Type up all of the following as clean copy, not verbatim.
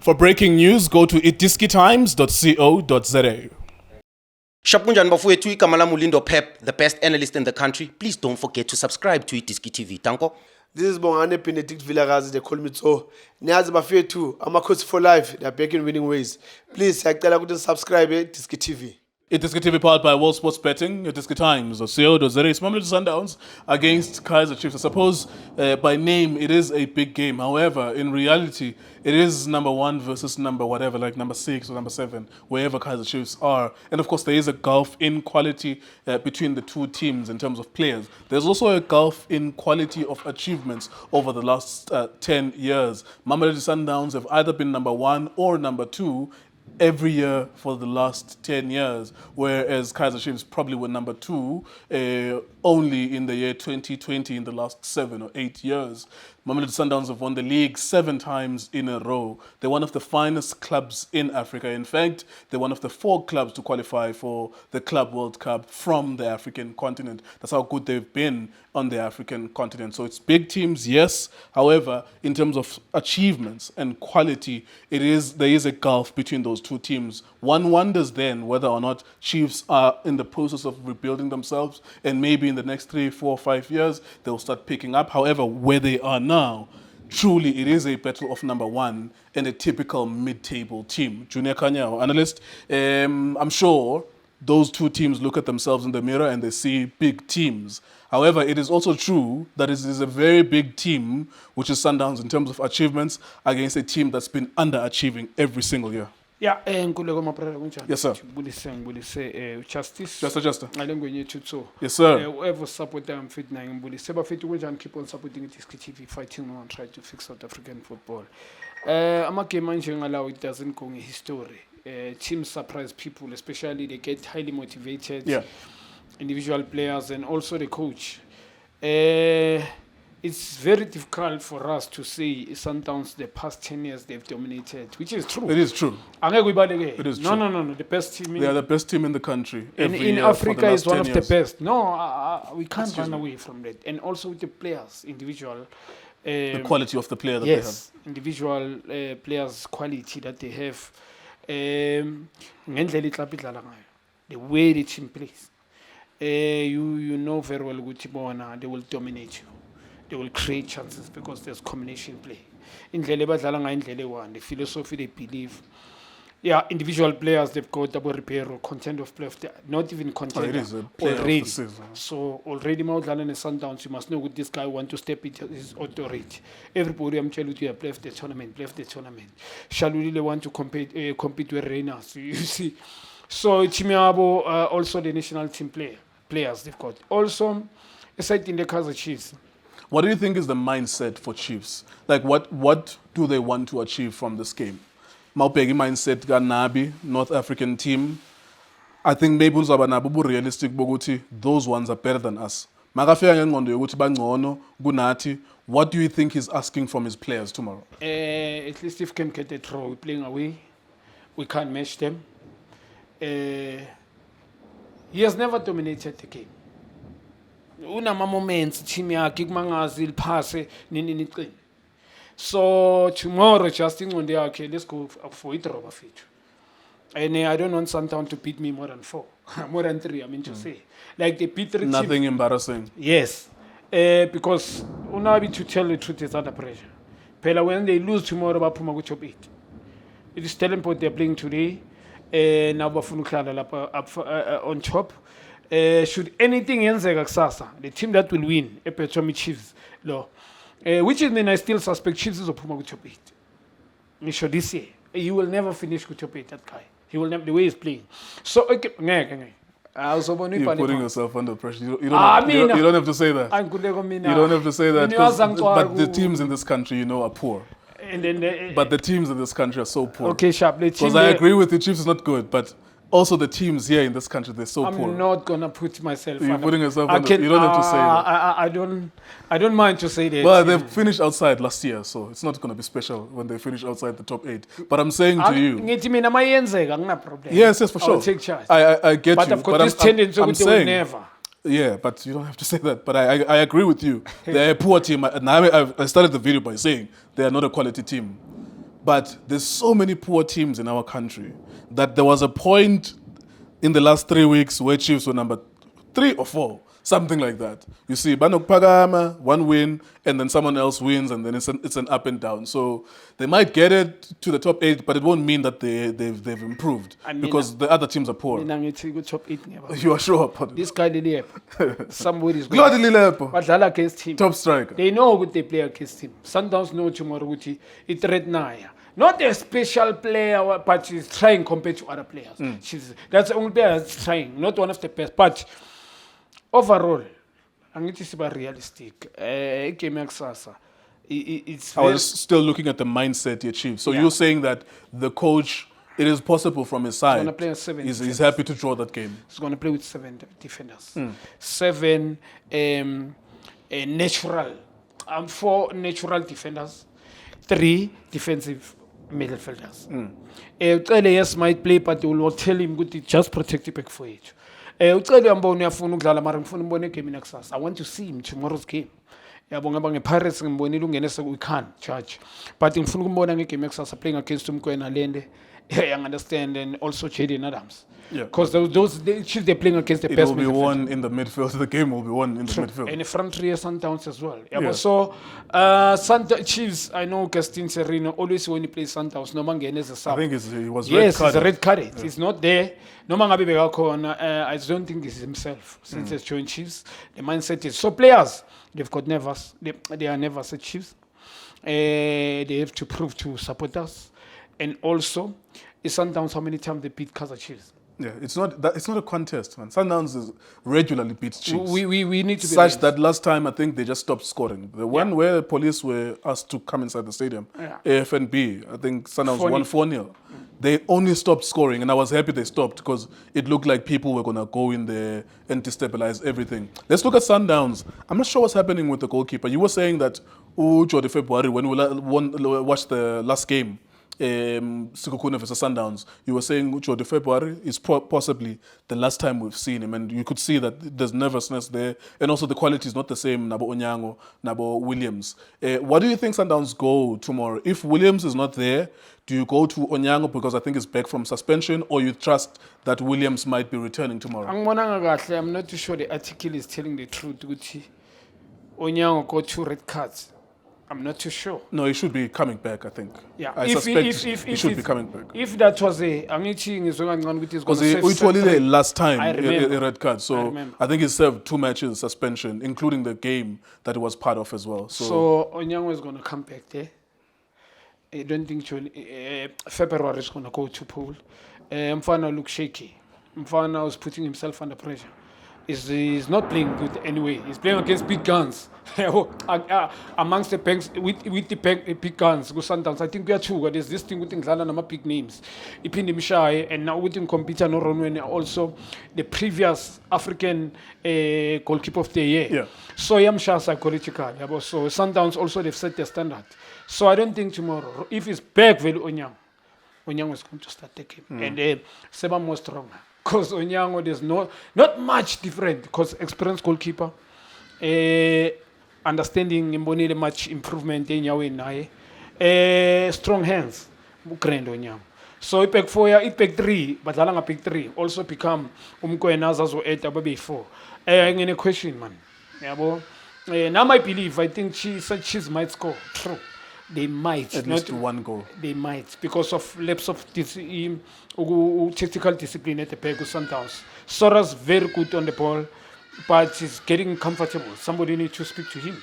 For breaking news, go to iDiskiTimes.co.za. Shapunjan bafowethu igama lami uLindo Pep, the best analyst in the country. Please don't forget to subscribe to iDiskiTV. Tanko. This is Bongane Benedict Villagazi, they call me so. Niazi bafowethu, ama-coach for life, they are back in winning ways. Please, siyacela ukuthi subscribe iDiskiTV. iDiskiTV powered by World Sports Betting, iDiskiTimes.co.za. It's Mamelodi Sundowns against Kaizer Chiefs. I suppose by name it is a big game. However, in reality, it is number 1 versus number whatever, like number 6 or number 7, wherever Kaizer Chiefs are. And of course, there is a gulf in quality between the two teams in terms of players. There's also a gulf in quality of achievements over the last 10 years. Mamelodi Sundowns have either been number 1 or number 2 every year for the last 10 years, whereas Kaizer Chiefs probably were number 2 only in the year 2020 in the last 7 or 8 years. Mamelodi Sundowns have won the league 7 times in a row. They're one of the finest clubs in Africa. In fact, they're one of the 4 clubs to qualify for the Club World Cup from the African continent. That's how good they've been on the African continent. So it's big teams, yes. However, in terms of achievements and quality, there is a gulf between those two teams. One wonders then whether or not Chiefs are in the process of rebuilding themselves, and maybe in the next 3, 4, 5 years, they'll start picking up. However, where they are now, truly it is a battle of number 1 and a typical mid-table team. Junior Khanye, our analyst, I'm sure those two teams look at themselves in the mirror and they see big teams. However, it is also true that it is a very big team, which is Sundowns, in terms of achievements, against a team that's been underachieving every single year. Yeah, nkuleko maprela kunjani? Yes, sir. Ngibulise justice. Just. Ngale ngwenye tutso. Yes, sir. Whoever support I'm fit na ngibulise bafethu kunjani, keep on supporting iDiskiTV, fighting on, try to fix South African football. Ama game manje ngalawo, it doesn't go in history. Teams surprise people, especially they get highly motivated. Yeah. Individual players and also the coach. It's very difficult for us to say Sundowns the past 10 years they've dominated, which is true. It is true. It is true. No. The best team. They are the best team in the country. In Africa is one of the best. No, we can't Excuse run me. away from that. And also with the players, individual. The quality of the player that they have. Yes, individual players' quality that they have. Ngendlela iklabhu idlala ngayo, the way the team plays. You know very well ukuthi bona they will dominate you. They will create chances because there's combination play. Indlela ebadlala ngayo indlela eyi-1, the philosophy they believe. Yeah, individual players, they've got double repair or content of play, not even content. It is a player already. of the season. So already Maudlala and Sundowns, you must know what this guy want to step into his authority. Everybody I'm telling you, play the tournament. Shalulile want to compete with Reyners, you see. So Chimiabo, also the national team players they've got. Also, aside in the Kaizer Chiefs. What do you think is the mindset for Chiefs? Like, what do they want to achieve from this game? Maupegi mindset ka Nabi, North African team. I think maybe uzaba realistic bokuthi those ones are better than us. Makafika ngengqondo yokuthi bangcono kunathi. What do you think he's asking from his players tomorrow? At least if we can get a draw, we're playing away. We can't match them. He has never dominated the game. Unama moments team yakhe kumangazi liphase nini. So tomorrow, just in one day, okay, let's go for it, Robert. And I don't want Sundowns to beat me more than 4, more than 3. I mean to say, like they beat 3 Nothing teams. embarrassing. Yes, because unabi to tell the truth is under pressure. Pela when they lose tomorrow, bapuma go top 8. It is telling point they're playing today. Now bafuna ukudlala up on top. Should anything yenzeka kusasa, the team that will win, Epetomi Chiefs, which is then I still suspect Chiefs is a Puma top 8. Nisho this year, he will never finish top 8. That guy, he will never. The way he's playing. So okay, You're putting yourself under pressure. You don't have to say that. You don't have to say that. But the teams in this country, are poor. And then but the teams in this country are so poor. Okay, sharp. Because I agree with you, Chiefs is not good, but also the teams here in this country, they're so poor. I'm not gonna put myself. You're putting yourself under. You don't have to say that. I don't mind to say that. Well, they've finished outside last year, so it's not going to be special when they finish outside the top 8. But I'm saying to you, yes, for sure. I'll take charge. I get but you. I've got this tendency I'm they saying, will never. Yeah, but you don't have to say that. But I agree with you. They're a poor team. I started the video by saying they are not a quality team. But there's so many poor teams in our country that there was a point in the last 3 weeks where Chiefs were number 3 or 4, something like that. You see, Banok Pagama, one win, and then someone else wins, and then it's an up and down. So they might get it to the top 8, but it won't mean that they've improved because the other teams are poor. Mina ngithi ku-top 8 ngiyabona. You are sure about it? This guy Liliep, somebody's Glad Lilepo, badlala against him. top striker. They know what they play against him. Sundowns know tomorrow ukuthi it-Rednaya. Not a special player, but she's trying compared to other players. That's the only player that's trying, not one of the best. But overall, angithi siba realistic. Game yakusasa. It's I was still looking at the mindset he achieved. So Yeah. you're saying that the coach, it is possible from his side, gonna play 7 he's defenders. happy to draw that game. He's going to play with 7 defenders. 7 natural. 4 natural defenders. 3 defensive midfielders. Yes, might play, but we will tell him good. Just protect the back for it. I want to see him tomorrow's game. Yabonga bange Pirates ngimbonile ungenesa we can charge. But ngifuna ukumbona ngegame yakusasa playing against umkwena Lende. I understand, and also Jaden Adams. Yeah. Because they're playing against the It best will be midfield. won in the midfield. The game will be won in the midfield. And the front three are Sundowns as well. Yeah. Yeah. So, Chiefs, I know Gaston Sereno always when he plays Sundowns, no man as a I sub. think he was Yes, he's a red-carded. red carded. He's not there. No man I don't think it's himself since he's joined Chiefs. The mindset is so players, they've got nervous. They are nervous at Chiefs. They have to prove to supporters. And also, it's Sundowns how many times they beat Kaizer Chiefs. Yeah, it's not a contest, man. Sundowns is regularly beats Chiefs. We need to be Such realistic. that last time I think they just stopped scoring. The one where the police were asked to come inside the stadium, Yeah. AFNB, I think Sundowns 4-0. won 4-0. They only stopped scoring, and I was happy they stopped because it looked like people were gonna go in there and destabilize everything. Let's look at Sundowns. I'm not sure what's happening with the goalkeeper. You were saying that Jody February when we watched the last game. Sikukune versus Sundowns, you were saying Jody February is possibly the last time we've seen him, and you could see that there's nervousness there, and also the quality is not the same. Nabo Onyango, Nabo Williams. What do you think Sundowns go tomorrow? If Williams is not there, do you go to Onyango because I think he's back from suspension, or you trust that Williams might be returning tomorrow? I'm not too sure the article is telling the truth. Ukuthi Onyango got 2 red cards. I'm not too sure. No, he should be coming back, I think. Yeah, I suspect he should be coming back. If that was I'm not saying it's going on with his Because he last time I a remember. red card. So remember. I think he served 2 matches suspension, including the game that he was part of as well. So Onyango is going to come back there. I don't think February is going to go to pool. Mfana look shaky. Mfana was putting himself under pressure. He's not playing good anyway. He's playing against big guns. Amongst the banks, with the big guns, go Sundowns. I think we are two. There's this thing with the big names. Ipindi Mishai, and now we can compete on Ronwen, also the previous African goalkeeper of the year. Yeah. So Yamsha psychological. So Sundowns also they've set their standard. So I don't think tomorrow, if he's back, Onyango is going to start the game. And Seba more stronger. Because Onyango, there's not much different. Because experienced goalkeeper, understanding Mbonile much improvement in Yawe, strong hands, grand Onyango. So it pick 4, it pick 3, but Lalanga pick 3. Also become Umkoenazazo 8, Ababe 4. Any question, man. Now I believe, I think Chiefs might score. True. They might. at least 1 goal. They might, because of lapse of tactical discipline at the back of Sundowns. Sora's very good on the ball, but he's getting comfortable. Somebody needs to speak to him.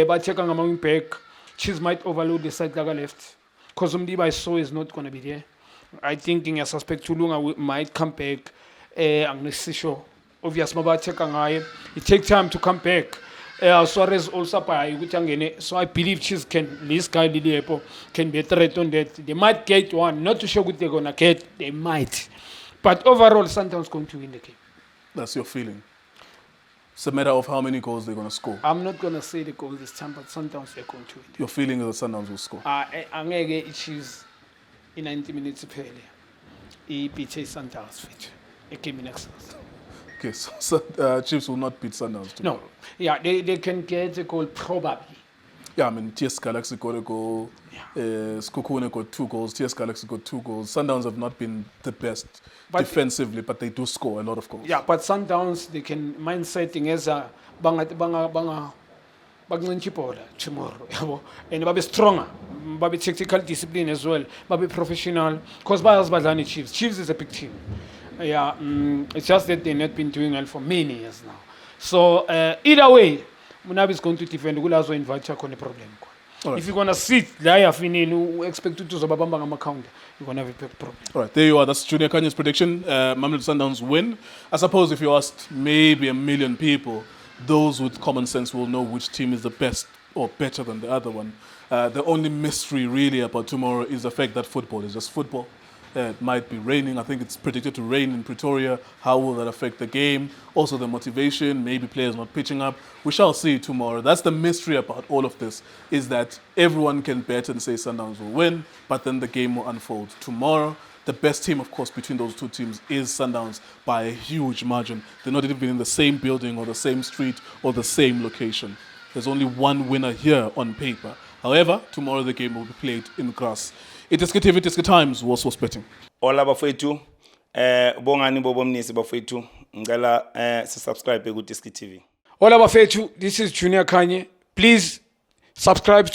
But checking among back, Chiefs might overload the side left. Because Umdiba I saw is not going to be there. I think I suspect Tulunga might come back. I'm not sure. Obviously, it takes time to come back. Suarez also so I believe Chiefs can, this guy Liliepo can be a threat on that. They might get one, not too sure what they're gonna get, they might. But overall, Sundowns going to win the game. That's your feeling. It's a matter of how many goals they're going to score. I'm not gonna say the goal this time, but Sundowns they're going to win. Your feeling is that Sundowns will score. I'm gonna get Chiefs in 90 minutes per he beat Sundowns fit. A game in excellence. Okay, so Chiefs will not beat Sundowns tomorrow. No, yeah, they can get a goal probably. Yeah, I mean, TS Galaxy got a goal. Skukune got 2 goals. TS Galaxy got 2 goals. Sundowns have not been the best defensively, but they do score a lot of goals. Yeah, but Sundowns, they can mindsetting as a banga tomorrow, yabo. And babe stronger, babe tactical discipline as well, babe professional. Because Bayers Badlani Chiefs. Chiefs is a big team. Yeah, it's just that they've not been doing well for many years now. So either way, Munabi is going to defend. We'll also invite you on a problem. Right. If you're gonna sit there, expect you to Zababamba counter, you're gonna have a problem. All right, there you are. That's Junior Khanye's prediction. Mamelodi Sundowns win. I suppose if you asked maybe 1 million people, those with common sense will know which team is the best or better than the other one. The only mystery really about tomorrow is the fact that football is just football. It might be raining. I think it's predicted to rain in Pretoria. How will that affect the game? Also the motivation, maybe players not pitching up. We shall see tomorrow. That's the mystery about all of this, is that everyone can bet and say Sundowns will win, but then the game will unfold. Tomorrow, the best team, of course, between those two teams is Sundowns by a huge margin. They're not even in the same building or the same street or the same location. There's only one winner here on paper. However, tomorrow the game will be played in grass. iDiskiTV, iDiski Times, was betting. Ola bafethu bongani bobomnisi bafethu ngicela subscribe ku iDiski TV. All our faith, this is Junior Khanye. Please subscribe to